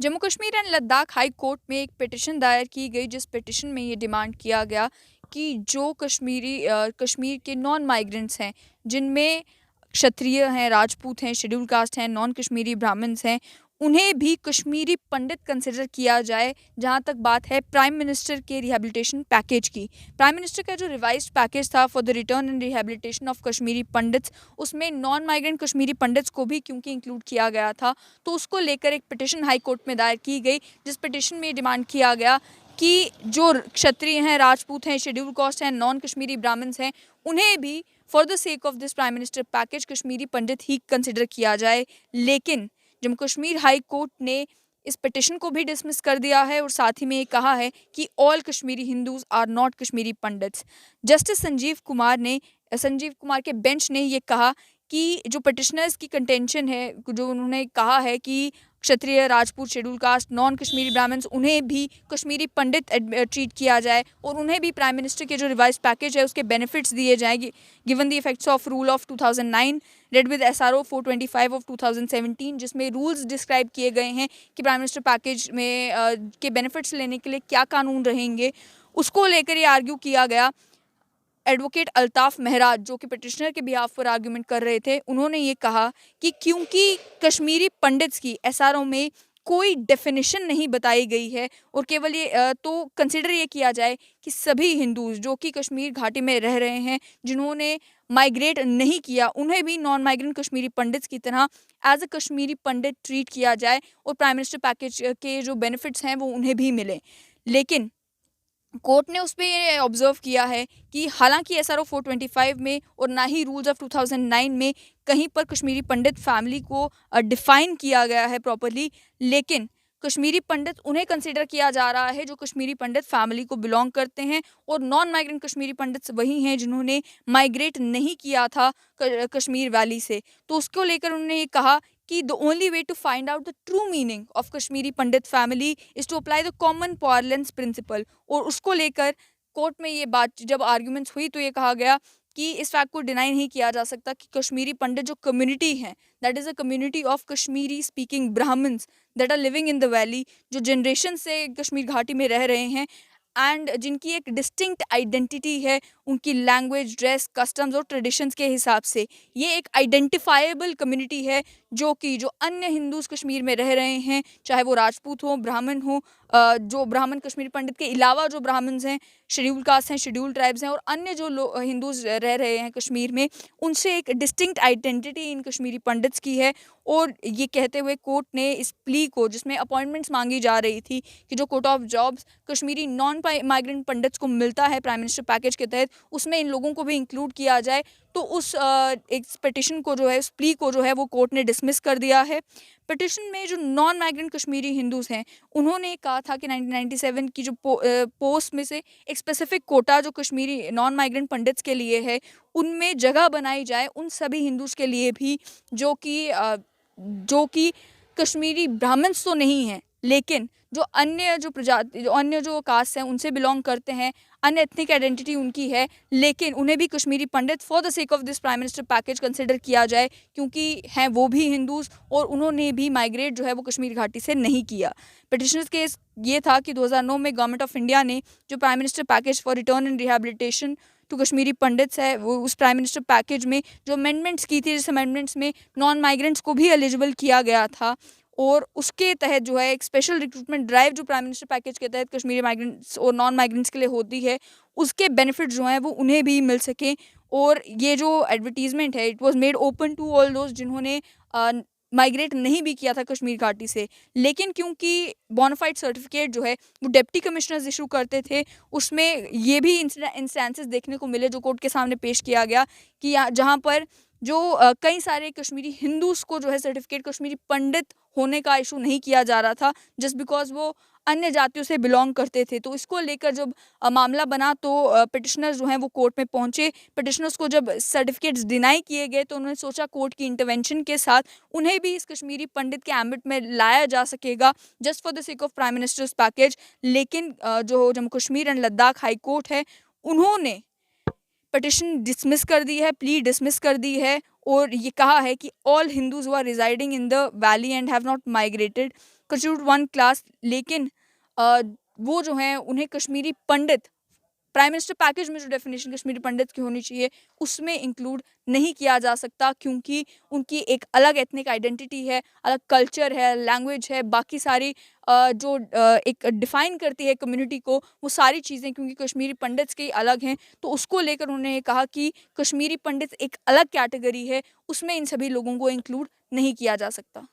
Jammu Kashmir and Ladakh high court में एक petition दायर की गई, जिस पिटिशन में ये डिमांड किया गया कि जो कश्मीर के नॉन माइग्रेंट्स हैं, जिनमें क्षत्रिय हैं, राजपूत हैं, शेड्यूल कास्ट हैं, नॉन कश्मीरी ब्राह्मण्स हैं, उन्हें भी कश्मीरी पंडित कंसिडर किया जाए। जहाँ तक बात है प्राइम मिनिस्टर के रिहैबिलिटेशन पैकेज की, प्राइम मिनिस्टर का जो रिवाइज्ड पैकेज था for the return and rehabilitation of Kashmiri pandits, उसमें नॉन माइग्रेंट कश्मीरी पंडित्स को भी क्योंकि इंक्लूड किया गया था, तो उसको लेकर एक पिटिशन हाई कोर्ट में दायर की गई, जिस पिटिशन में डिमांड किया गया कि जो क्षत्रिय हैं, राजपूत हैं, शेड्यूल कास्ट हैं, नॉन कश्मीरी ब्राह्मण्स हैं, उन्हें भी for the sake of this prime minister package Kashmiri Pandit he consider किया जाए। लेकिन जम्मू कश्मीर हाई कोर्ट ने इस पिटिशन को भी डिसमिस कर दिया है और साथ ही में ये कहा है कि all Kashmiri Hindus are not Kashmiri Pandits. Justice Sanjeev Kumar के बेंच ने ये कहा कि जो पिटिशनर्स की कंटेंशन है, जो उन्होंने कहा है कि Kshatriya, Rajput, schedule caste, non Kashmiri Brahmins, उन्हें भी कश्मीरी पंडित ट्रीट किया जाए और उन्हें भी प्राइम मिनिस्टर के जो रिवाइज पैकेज है उसके बेनिफिट्स दिए जाएंगे given the effects of rule of 2009 read with SRO 425 of 2017, जिसमें रूल्स डिस्क्राइब किए गए हैं कि प्राइम मिनिस्टर पैकेज में के बेनिफिट्स लेने के लिए क्या कानून रहेंगे। उसको लेकर ये आर्ग्यू किया गया। एडवोकेट अल्ताफ महराज, जो कि पिटिशनर के बिहाफ पर आर्गुमेंट कर रहे थे, उन्होंने ये कहा कि क्योंकि कश्मीरी पंडित्स की SRO में कोई डेफिनेशन नहीं बताई गई है और केवल ये तो कंसिडर ये किया जाए कि सभी हिंदूज जो कि कश्मीर घाटी में रह रहे हैं, जिन्होंने माइग्रेट नहीं किया, उन्हें भी नॉन माइग्रेंट कश्मीरी पंडित्स की तरह as a Kashmiri Pandit treat किया जाए और प्राइम मिनिस्टर पैकेज के जो बेनिफिट्स हैं वो उन्हें भी मिले। लेकिन कोर्ट ने उस पर ये ऑब्जर्व किया है कि हालांकि SRO 425 में और ना ही रूल्स ऑफ 2009 में कहीं पर कश्मीरी पंडित फैमिली को डिफाइन किया गया है प्रॉपरली, लेकिन कश्मीरी पंडित उन्हें कंसिडर किया जा रहा है जो कश्मीरी पंडित फैमिली को बिलोंग करते हैं और नॉन माइग्रेंट कश्मीरी पंडित वही हैं जिन्होंने माइग्रेट नहीं किया था कश्मीर वैली से। तो उसको लेकर उन्होंने ये कहा कि the only way to find out the true meaning of Kashmiri Pandit family is to apply the common parlance principle. और उसको लेकर कोर्ट में ये बात जब आर्ग्यूमेंट्स हुई तो ये कहा गया कि इस फैक्ट को डिनाई नहीं किया जा सकता कि कश्मीरी पंडित जो कम्युनिटी है, that is a community of Kashmiri speaking Brahmins that are living in the valley, जो जनरेशन से कश्मीर घाटी में रह रहे हैं एंड जिनकी एक डिस्टिंक्ट आइडेंटिटी है उनकी लैंग्वेज, ड्रेस, कस्टम्स और ट्रेडिशंस के हिसाब से। ये एक आइडेंटिफाइबल कम्युनिटी है जो अन्य हिंदूज कश्मीर में रह रहे हैं, चाहे वो राजपूत हो, ब्राह्मण हो, जो ब्राह्मण कश्मीरी पंडित के अलावा जो ब्राह्मण्स हैं, शेड्यूल कास्ट हैं, शेड्यूल ट्राइब्स हैं और अन्य जो हिंदूज रह रहे हैं कश्मीर में, उनसे एक distinct identity in Kashmiri Pandits की है। और ये कहते हुए कोर्ट ने इस प्ली को, जिसमें अपॉइंटमेंट्स मांगी जा रही थी कि जो Kota of jobs Kashmiri non migrant pandits को मिलता है प्राइम मिनिस्टर पैकेज के तहत, उसमें इन लोगों को भी इंक्लूड किया जाए, तो उस एक पिटिशन को जो है, उस प्ली को जो है वो कोर्ट ने डिसमिस कर दिया है। पिटिशन में जो नॉन माइग्रेंट कश्मीरी हिंदूज हैं, उन्होंने कहा था कि 1997 की जो पोस्ट में से एक स्पेसिफिक कोटा जो कश्मीरी नॉन माइग्रेंट पंडित्स के लिए है, उनमें जगह बनाई जाए उन सभी हिंदूज के लिए भी जो कि कश्मीरी ब्राह्मण्स तो नहीं हैं, लेकिन जो अन्य जो कास्ट हैं उनसे बिलोंग करते हैं, अन्य एथनिक आइडेंटिटी उनकी है, लेकिन उन्हें भी Kashmiri Pandit for the sake of this prime minister package consider किया जाए, क्योंकि हैं वो भी हिंदूज और उन्होंने भी माइग्रेट जो है वो कश्मीर घाटी से नहीं किया। पिटिशनर्स केस ये था कि 2009 में गवर्नमेंट ऑफ इंडिया ने जो prime minister package for return and rehabilitation to Kashmiri Pandits है, वो उस प्राइम मिनिस्टर पैकेज में जो अमेंडमेंट्स की थी, जिस अमेंडमेंट्स में नॉन माइग्रेंट्स को भी एलिजिबल किया गया था और उसके तहत जो है एक स्पेशल रिक्रूटमेंट ड्राइव जो प्राइम मिनिस्टर पैकेज के तहत कश्मीरी माइग्रेंट्स और नॉन माइग्रेंट्स के लिए होती है, उसके बेनिफिट जो हैं वो उन्हें भी मिल सकें। और ये जो एडवर्टीजमेंट है, it was made open to all दोस्त जिन्होंने माइग्रेट नहीं भी किया था कश्मीर घाटी से, लेकिन क्योंकि बोनाफाइड सर्टिफिकेट जो है वो डिप्टी कमिश्नर्स इशू करते थे, उसमें ये भी इंस्टेंसेस देखने को मिले जो कोर्ट के सामने पेश किया गया कि जहाँ पर जो कई सारे कश्मीरी हिंदूज को जो है सर्टिफिकेट कश्मीरी पंडित होने का इशू नहीं किया जा रहा था जस्ट बिकॉज वो अन्य जातियों से बिलोंग करते थे। तो इसको लेकर जब मामला बना तो पिटिशनर्स जो हैं वो कोर्ट में पहुंचे। पिटिशनर्स को जब सर्टिफिकेट्स डिनाई किए गए तो उन्होंने सोचा कोर्ट की इंटरवेंशन के साथ उन्हें भी इस कश्मीरी पंडित के एम्बिट में लाया जा सकेगा just for the sake of prime ministers package. लेकिन जो Jammu Kashmir and Ladakh high court है, उन्होंने पिटिशन डिसमिस कर दी है, प्ली डिसमिस कर दी है और ये कहा है कि all Hindus who are residing in the valley and have not migrated constitute one class. लेकिन वो जो हैं उन्हें Kashmiri Pandit prime minister package में जो डेफिनेशन कश्मीरी पंडित की होनी चाहिए उसमें इंक्लूड नहीं किया जा सकता, क्योंकि उनकी एक अलग एथनिक आइडेंटिटी है, अलग कल्चर है, लैंग्वेज है, बाकी सारी जो एक डिफाइन करती है कम्युनिटी को, वो सारी चीज़ें क्योंकि कश्मीरी पंडित्स के अलग हैं, तो उसको लेकर उन्होंने ये कहा कि कश्मीरी पंडित एक अलग कैटेगरी है, उसमें इन सभी लोगों को इंक्लूड नहीं किया जा सकता।